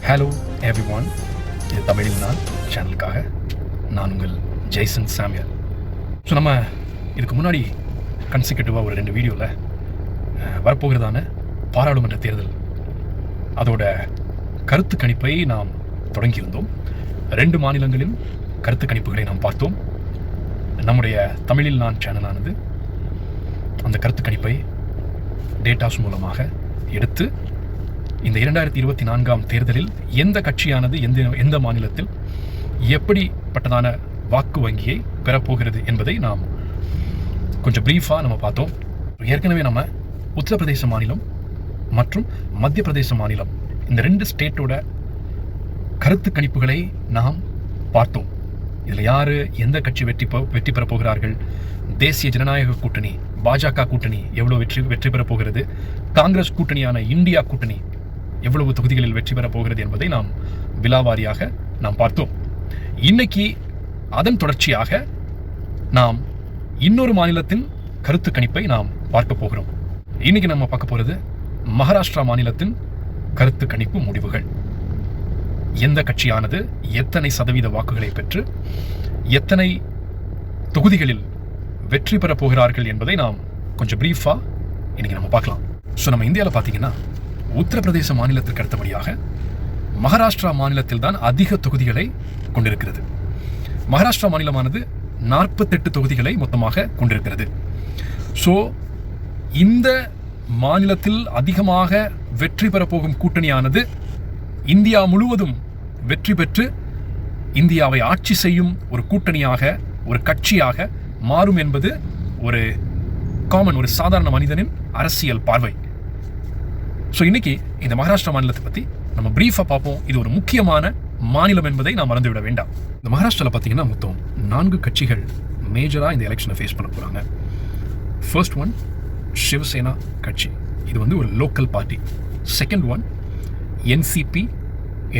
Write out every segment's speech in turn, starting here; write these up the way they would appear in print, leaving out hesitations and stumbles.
Hello everyone, இது தமிழில் நான் சேனலுக்காக நான் உங்கள் ஜெய்சன் சாமியல். ஸோ நம்ம இதுக்கு முன்னாடி கன்சிக்யூட்டிவாக ஒரு 2 வீடியோவில் வரப்போகிறதான பாராளுமன்ற தேர்தல் அதோட கருத்து கணிப்பை நாம் தொடங்கியிருந்தோம். 2 மாநிலங்களின் கருத்து கணிப்புகளை நாம் பார்த்தோம். நம்முடைய தமிழில் நான் சேனலானது அந்த கருத்து கணிப்பை டேட்டாஸ் மூலமாக எடுத்து இந்த 2024 தேர்தலில் எந்த கட்சியானது எந்த மாநிலத்தில் எப்படிப்பட்டதான வாக்கு வங்கியை பெறப்போகிறது என்பதை நாம் கொஞ்சம் பிரீஃபாக நம்ம பார்த்தோம். ஏற்கனவே நம்ம உத்தரப்பிரதேச மாநிலம் மற்றும் மத்திய பிரதேச மாநிலம் இந்த 2 ஸ்டேட்டோட கருத்து கணிப்புகளை நாம் பார்த்தோம். இதில் யார் எந்த கட்சி வெற்றி பெறப் போகிறார்கள், தேசிய ஜனநாயக கூட்டணி பாஜக கூட்டணி எவ்வளோ வெற்றி பெறப் போகிறது, காங்கிரஸ் கூட்டணியான இந்தியா கூட்டணி எவ்வளவு தொகுதிகளில் வெற்றி பெறப் போகிறது என்பதை நாம் விலாவாரியாக நாம் பார்த்தோம். இன்னைக்கு அதன் தொடர்ச்சியாக நாம் இன்னொரு மாநிலத்தின் கருத்து கணிப்பை நாம் பார்க்க போகிறோம். இன்னைக்கு நம்ம பார்க்க போகிறது மகாராஷ்டிரா மாநிலத்தின் கருத்து கணிப்பு முடிவுகள். எந்த கட்சியானது எத்தனை சதவீத வாக்குகளை பெற்று எத்தனை தொகுதிகளில் வெற்றி பெறப் போகிறார்கள் என்பதை நாம் கொஞ்சம் பிரீஃபாக இன்னைக்கு நம்ம பார்க்கலாம். ஸோ நம்ம இந்தியாவில் பார்த்தீங்கன்னா உத்தரப்பிரதேச மாநிலத்திற்கு அடுத்தபடியாக மகாராஷ்டிரா மாநிலத்தில் தான் அதிக தொகுதிகளை கொண்டிருக்கிறது. மகாராஷ்டிரா மாநிலமானது 48 தொகுதிகளை மொத்தமாக கொண்டிருக்கிறது. ஸோ இந்த மாநிலத்தில் அதிகமாக வெற்றி பெறப்போகும் கூட்டணியானது இந்தியா முழுவதும் வெற்றி பெற்று இந்தியாவை ஆட்சி செய்யும் ஒரு கூட்டணியாக, ஒரு கட்சியாக மாறும் என்பது ஒரு சாதாரண மனிதனின் அரசியல் பார்வை. ஸோ இன்னைக்கு இந்த மகாராஷ்டிரா மாநிலத்தை பற்றி நம்ம பிரீஃபாக பார்ப்போம். இது ஒரு முக்கியமான மாநிலம் என்பதை நாம் மறந்துவிட வேண்டாம். இந்த மகாராஷ்டிராவில் பார்த்தீங்கன்னா மொத்தம் 4 கட்சிகள் மேஜராக இந்த எலெக்ஷனை ஃபேஸ் பண்ண போகிறாங்க. ஃபர்ஸ்ட் ஒன் சிவசேனா கட்சி, இது ஒரு local party. Second one NCP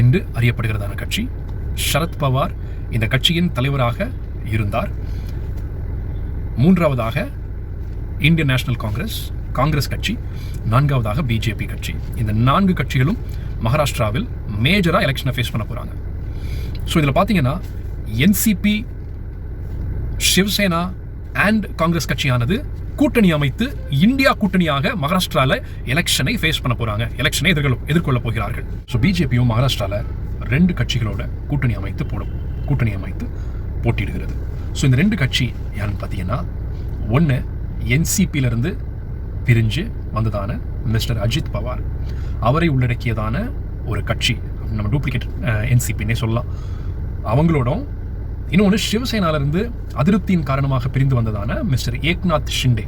என்று அறியப்படுகிறதான கட்சி. சரத்பவார் இந்த கட்சியின் தலைவராக இருந்தார். மூன்றாவதாக இந்தியன் நேஷனல் காங்கிரஸ் கட்சி. நான்காவதாக பிஜேபி கட்சி. இந்த 4 கட்சிகளும் மகாராஷ்டிராவில் மேஜராக எலெக்ஷனை ஃபேஸ் பண்ண போகிறாங்க. ஸோ இதில் பார்த்தீங்கன்னா என்சிபி, சிவசேனா அண்ட் காங்கிரஸ் கட்சியானது கூட்டணி அமைத்து இந்தியா கூட்டணியாக மகாராஷ்டிராவில் எலெக்ஷனை ஃபேஸ் பண்ண போகிறாங்க, எலெக்ஷனை எதிர்கொள்ள போகிறார்கள். ஸோ பிஜேபியும் மகாராஷ்டிராவில் 2 கட்சிகளோட கூட்டணி அமைத்து போட்டியிடுகிறது. ஸோ இந்த 2 கட்சி யாருன்னு பார்த்தீங்கன்னா, ஒன்று என்சிபியிலிருந்து பிரிஞ்சு வந்ததான மிஸ்டர் அஜித் பவார், அவரை உள்ளடக்கியதான ஒரு கட்சி, நம்ம டூப்ளிகேட் என்சிபின்னே சொல்லலாம். அவங்களோட இன்னொன்று சிவசேனாவிலிருந்து அதிருப்தியின் காரணமாக பிரிந்து வந்ததான மிஸ்டர் ஏக்நாத் ஷிண்டே,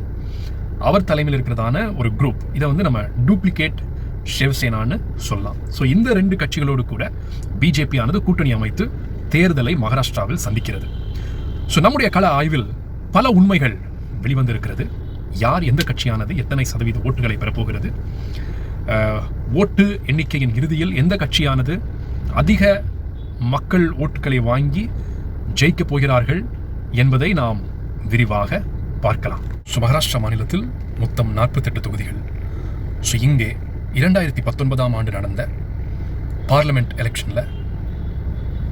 அவர் தலைமையில் இருக்கிறதான ஒரு குரூப். இதை நம்ம டூப்ளிகேட் சிவசேனான்னு சொல்லலாம். ஸோ இந்த 2 கட்சிகளோடு கூட பிஜேபி ஆனது கூட்டணி அமைத்து தேர்தலை மகாராஷ்டிராவில் சந்திக்கிறது. ஸோ நம்முடைய கள ஆய்வில் பல உண்மைகள் வெளிவந்திருக்கிறது. யார் எந்த கட்சியானது எத்தனை சதவீத ஓட்டுகளை பெறப்போகிறது, ஓட்டு எண்ணிக்கையின் இறுதியில் எந்த கட்சியானது அதிக மக்கள் ஓட்டுகளை வாங்கி ஜெயிக்கப் போகிறார்கள் என்பதை நாம் விரிவாக பார்க்கலாம். ஸோ மகாராஷ்டிரா மாநிலத்தில் மொத்தம் 48 தொகுதிகள். ஸோ இங்கே 2019 ஆண்டு நடந்த பார்லிமெண்ட் எலெக்ஷனில்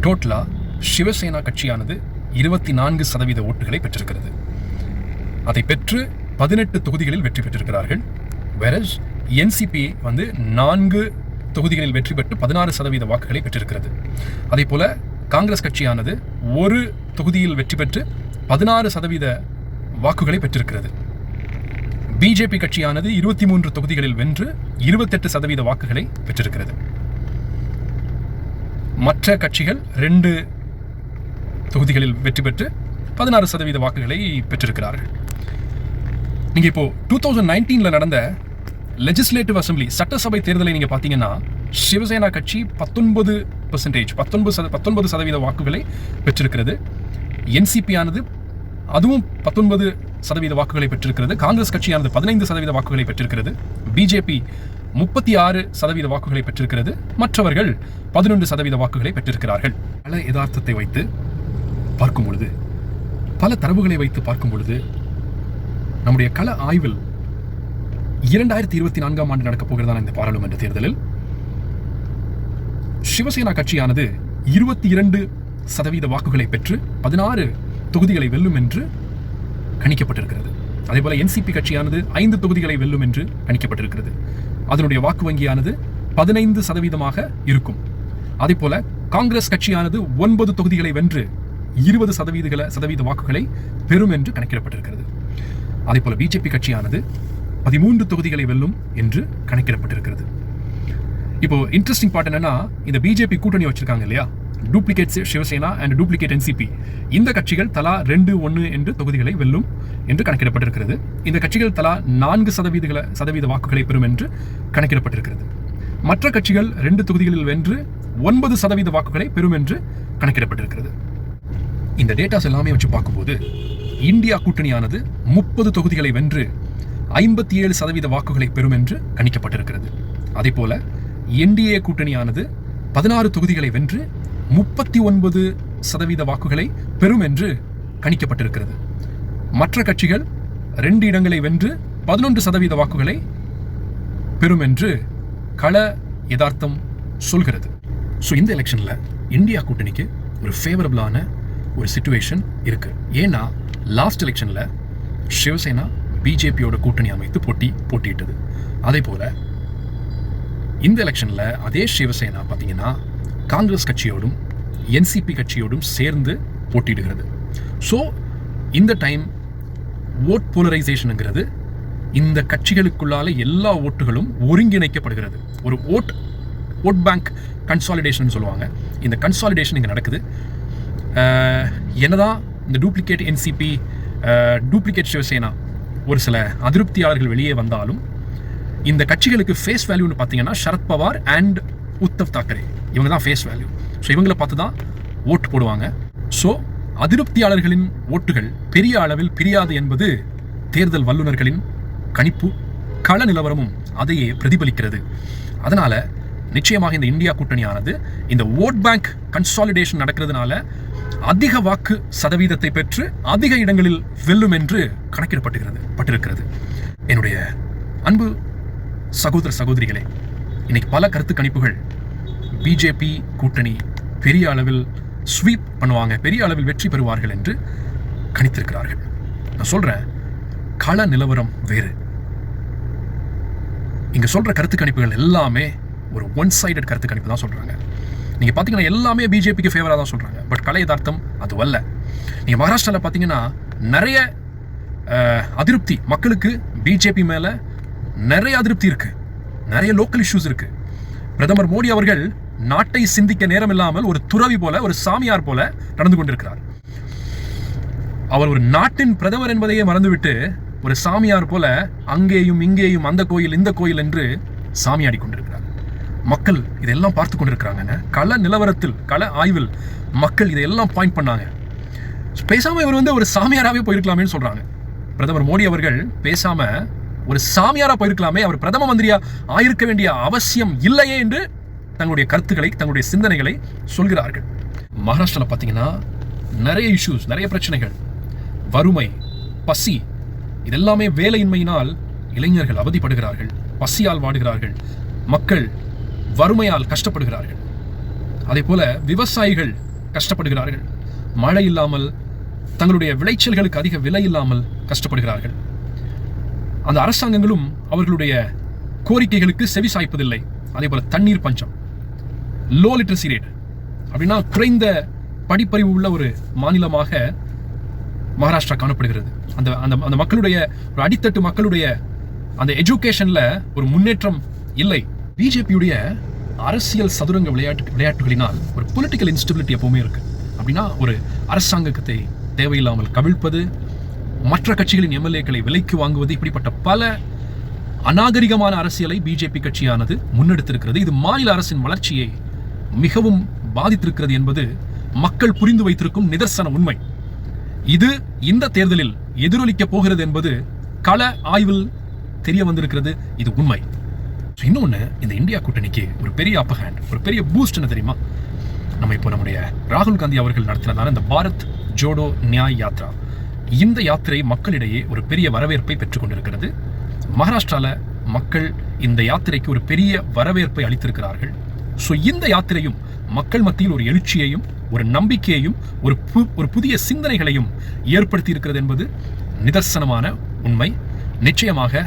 டோட்டலாக சிவசேனா கட்சியானது 24% ஓட்டுகளை பெற்றிருக்கிறது. அதை பெற்று 18 தொகுதிகளில் வெற்றி பெற்றிருக்கிறார்கள். வேறஸ் என்சிபி 4 தொகுதிகளில் வெற்றி பெற்று 16% வாக்குகளை பெற்றிருக்கிறது. அதே போல காங்கிரஸ் கட்சியானது 1 தொகுதியில் வெற்றி பெற்று 16% வாக்குகளை பெற்றிருக்கிறது. பிஜேபி கட்சியானது 23 தொகுதிகளில் வென்று 28% வாக்குகளை பெற்றிருக்கிறது. மற்ற கட்சிகள் 2 தொகுதிகளில் வெற்றி பெற்று 16% வாக்குகளை பெற்றிருக்கிறார்கள். நீங்கள் இப்போ 2019 நடந்த லெஜிஸ்லேட்டிவ் அசம்பிளி சட்டசபை தேர்தலை நீங்கள் பார்த்தீங்கன்னா, சிவசேனா கட்சி 19% வாக்குகளை பெற்றிருக்கிறது. என்சிபி ஆனது அதுவும் 19% வாக்குகளை பெற்றிருக்கிறது. காங்கிரஸ் கட்சியானது 15% வாக்குகளை பெற்றிருக்கிறது. பிஜேபி 36% வாக்குகளை பெற்றிருக்கிறது. மற்றவர்கள் 11% வாக்குகளை பெற்றிருக்கிறார்கள். பல யதார்த்தத்தை வைத்து பார்க்கும் பொழுது, பல தரவுகளை வைத்து பார்க்கும் பொழுது, நம்முடைய கள ஆய்வில் 2024 ஆண்டு நடக்கப் போகிறதான இந்த பாராளுமன்ற தேர்தலில் சிவசேனா கட்சியானது 22% வாக்குகளை பெற்று 16 தொகுதிகளை வெல்லும் என்று கணிக்கப்பட்டிருக்கிறது. அதேபோல என்சிபி கட்சியானது 5 தொகுதிகளை வெல்லும் என்று கணிக்கப்பட்டிருக்கிறது. அதனுடைய வாக்கு வங்கியானது 15% இருக்கும். அதேபோல காங்கிரஸ் கட்சியானது 9 தொகுதிகளை வென்று 20% வாக்குகளை பெறும் என்று கணக்கிடப்பட்டிருக்கிறது. அதேபோல பிஜேபி கட்சியானது 13 தொகுதிகளை வெல்லும் என்று கணக்கிடப்பட்டிருக்கிறது. இப்போ இன்ட்ரெஸ்டிங் பார்ட் என்னன்னா, இந்த பிஜேபி கூட்டணி வச்சிருக்காங்க இல்லையா, duplicate Shiv Sena and duplicate NCP, இந்த கட்சிகள் தலா 2-1 என்று தொகுதிகளை வெல்லும் என்று கணக்கிடப்பட்டிருக்கிறது. இந்த கட்சிகள் தலா 4% வாக்குகளை பெறும் என்று கணக்கிடப்பட்டிருக்கிறது. மற்ற கட்சிகள் 2 தொகுதிகளில் வென்று 9% வாக்குகளை பெறும் என்று கணக்கிடப்பட்டிருக்கிறது. இந்த டேட்டாஸ் எல்லாமே வச்சு பார்க்கும்போது இந்தியா கூட்டணியானது 30 தொகுதிகளை வென்று 57% வாக்குகளை பெறும் என்று கணிக்கப்பட்டிருக்கிறது. அதே போல என்டிஏ கூட்டணியானது 16 தொகுதிகளை வென்று 39% வாக்குகளை பெறும் என்று கணிக்கப்பட்டிருக்கிறது. மற்ற கட்சிகள் 2 இடங்களை வென்று 11% வாக்குகளை பெறும் என்று கள யதார்த்தம் சொல்கிறது. ஸோ இந்த எலெக்ஷன்ல இந்தியா கூட்டணிக்கு ஒரு ஃபேவரபிளான ஒரு சிச்சுவேஷன் இருக்கு. ஏன்னா லாஸ்ட் எலெக்ஷன்ல சிவசேனா பிஜேபியோட கூட்டணி அமைத்து போட்டியிட்டது. அதே போல இந்த எலெக்ஷன்ல அதே சிவசேனா பார்த்தீங்கன்னா காங்கிரஸ் கட்சியோடும் என்சிபி கட்சியோடும் சேர்ந்து போட்டியிடுகிறது. ஸோ இந்த டைம் ஓட் போலரைசேஷனுங்கிறது, இந்த கட்சிகளுக்குள்ளால எல்லா ஓட்டுகளும் ஒருங்கிணைக்கப்படுகிறது. ஒரு ஓட் பேங்க் கன்சாலிடேஷன் சொல்லுவாங்க. இந்த கன்சாலிடேஷன் இங்கே நடக்குது. என்னதான் இந்த டூப்ளிகேட் என்சிபி, டூப்ளிகேட் சிவசேனா ஒரு சில அதிருப்தியாளர்கள் வெளியே வந்தாலும், இந்த கட்சிகளுக்கு ஃபேஸ் வேல்யூன்னு பார்த்தீங்கன்னா சரத்பவார் அண்ட் உத்தவ் தாக்கரே, இவங்க தான் ஃபேஸ் வேல்யூ. ஸோ இவங்களை பார்த்து தான் ஓட்டு போடுவாங்க. ஸோ அதிருப்தியாளர்களின் ஓட்டுகள் பெரிய அளவில் பிரியாது என்பது தேர்தல் வல்லுநர்களின் கணிப்பு. கள நிலவரமும் அதையே பிரதிபலிக்கிறது. அதனால நிச்சயமாக இந்த இந்தியா கூட்டணியானது இந்த ஓட் பேங்க் கன்சாலிடேஷன் நடக்கிறதுனால அதிக வாக்கு சதவீதத்தை பெற்று அதிக இடங்களில் வெல்லும் என்று கணக்கிடப்பட்டிருக்கிறது. என்னுடைய அன்பு சகோதர சகோதரிகளே, இன்னைக்கு பல கருத்து கணிப்புகள் பிஜேபி கூட்டணி பெரிய அளவில் ஸ்வீப் பண்ணுவாங்க, பெரிய அளவில் வெற்றி பெறுவார்கள் என்று கணித்திருக்கிறார்கள். நான் சொல்றேன், கள நிலவரம் வேறு. இங்க சொல்ற கருத்து கணிப்புகள் எல்லாமே ஒரு ஒன் சைடட் கருத்து கணிப்பு தான் சொல்றாங்க. நீங்க பாத்தீங்கன்னா எல்லாமே பிஜேபிக்கு ஃபேவரா தான் சொல்றாங்க. பட் கள யதார்த்தம் அதுவல்ல. நீங்க மகாராஷ்டிரால பாத்தீங்கன்னா நிறைய அதிருப்தி மக்களுக்கு பிஜேபி மேல நிறைய அதிருப்தி இருக்கு, நிறைய லோக்கல் இஷ்யூஸ் இருக்கு. பிரதமர் மோடி அவர்கள் நாட்டை சிந்திக்க நேரம் இல்லாமல் ஒரு துறவி போல, ஒரு சாமியார் போல நடந்து கொண்டிருக்கிறார். அவர் ஒரு நாட்டின் பிரதமர் என்பதையே மறந்துவிட்டு ஒரு சாமியார் போல அங்கேயும் இங்கேயும் அந்த கோயில் இந்த கோயில் என்று சாமியாடி கொண்டிருக்கிறார். மக்கள் இதெல்லாம் பார்த்து கொண்டிருக்கிறாங்க. கள நிலவரத்தில், கள ஆய்வில் மக்கள் இதையெல்லாம் பாயிண்ட் பண்ணாங்க. பேசாம இவர் ஒரு சாமியாராவே போயிருக்கலாமே சொல்றாங்க. பிரதமர் மோடி அவர்கள் பேசாம ஒரு சாமியாரா போயிருக்கலாமே, அவர் பிரதம மந்திரியா ஆயிருக்க வேண்டிய அவசியம் இல்லையே என்று தங்களுடைய கருத்துக்களை, தங்களுடைய சிந்தனைகளை சொல்கிறார்கள். மகாராஷ்டிரால பாத்தீங்கன்னா நிறைய இஷ்யூஸ், நிறைய பிரச்சனைகள், வறுமை, பசி, இதெல்லாமே வேலையின்மையினால் இளைஞர்கள் அவதிப்படுகிறார்கள், பசியால் வாடுகிறார்கள், மக்கள் வறுமையால் கஷ்டப்படுகிறார்கள். அதே போல விவசாயிகள் கஷ்டப்படுகிறார்கள், மழை இல்லாமல், தங்களுடைய விளைச்சல்களுக்கு அதிக விலை இல்லாமல் கஷ்டப்படுகிறார்கள். அந்த அரசாங்கங்களும் அவர்களுடைய கோரிக்கைகளுக்கு செவி சாய்ப்பதில்லை. அதே போல தண்ணீர் பஞ்சம், லோ லிட்ரசி ரேட், அப்படின்னா குறைந்த படிப்பறிவு உள்ள ஒரு மாநிலமாக மகாராஷ்டிரா காணப்படுகிறது. அந்த அந்த மக்களுடைய ஒரு அடித்தட்டு மக்களுடைய அந்த எஜுகேஷன்ல ஒரு முன்னேற்றம் இல்லை. பிஜேபியுடைய அரசியல் சதுரங்க விளையாட்டுகளினால் ஒரு பொலிட்டிக்கல் இன்ஸ்டபிலிட்டி எப்பவுமே இருக்கு. அப்படின்னா ஒரு அரசாங்கத்தை தேவையில்லாமல் கவிழ்ப்பது, மற்ற கட்சிகளின் எம்எல்ஏக்களை விலைக்கு வாங்குவது, இப்படிப்பட்ட பல அநாகரிகமான அரசியலை பிஜேபி கட்சியானது முன்னெடுத்திருக்கிறது. இது மாநில அரசின் வளர்ச்சியை மிகவும் பாதித்திருக்கிறது என்பது மக்கள் புரிந்து வைத்திருக்கும் நிதர்சன உண்மை. இது இந்த தேர்தலில் எதிரொலிக்க போகிறது என்பது கள ஆய்வில் தெரிய வந்திருக்கிறது. இது உண்மை. இன்னொன்னு, இந்த இந்தியா கூட்டணிக்கு ஒரு பெரிய அப்பர் ஹேண்ட், ஒரு பெரிய பூஸ்ட் என்ன தெரியுமா? நம்ம இப்போ நம்முடைய ராகுல் காந்தி அவர்கள் நடத்தினதான இந்த பாரத் ஜோடோ நியாய் யாத்ரா, இந்த யாத்திரை மக்களிடையே ஒரு பெரிய வரவேற்பை பெற்றுக் கொண்டிருக்கிறது. மகாராஷ்டிரால மக்கள் இந்த யாத்திரைக்கு ஒரு பெரிய வரவேற்பை அளித்திருக்கிறார்கள். ஸோ இந்த யாத்திரையும் மக்கள் மத்தியில் ஒரு எழுச்சியையும் ஒரு நம்பிக்கையையும் ஒரு புதிய சிந்தனைகளையும் ஏற்படுத்தி இருக்கிறது என்பது நிதர்சனமான உண்மை. நிச்சயமாக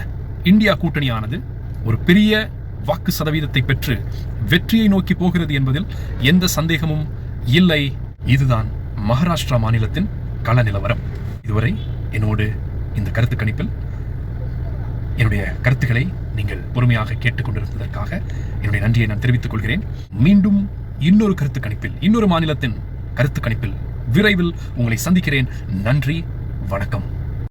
இந்தியா கூட்டணியானது ஒரு பெரிய வாக்கு சதவீதத்தை பெற்று வெற்றியை நோக்கி போகிறது என்பதில் எந்த சந்தேகமும் இல்லை. இதுதான் மகாராஷ்டிரா மாநிலத்தின் கள நிலவரம். இதுவரை என்னோடு இந்த கருத்து கணிப்பில் என்னுடைய கருத்துக்களை நீங்கள் பொறுமையாக கேட்டுக்கொண்டிருப்பதற்காக என்னுடைய நன்றியை நான் தெரிவித்துக் கொள்கிறேன். மீண்டும் இன்னொரு கருத்து கணிப்பில், இன்னொரு மாநிலத்தின் கருத்து கணிப்பில் விரைவில் உங்களை சந்திக்கிறேன். நன்றி, வணக்கம்.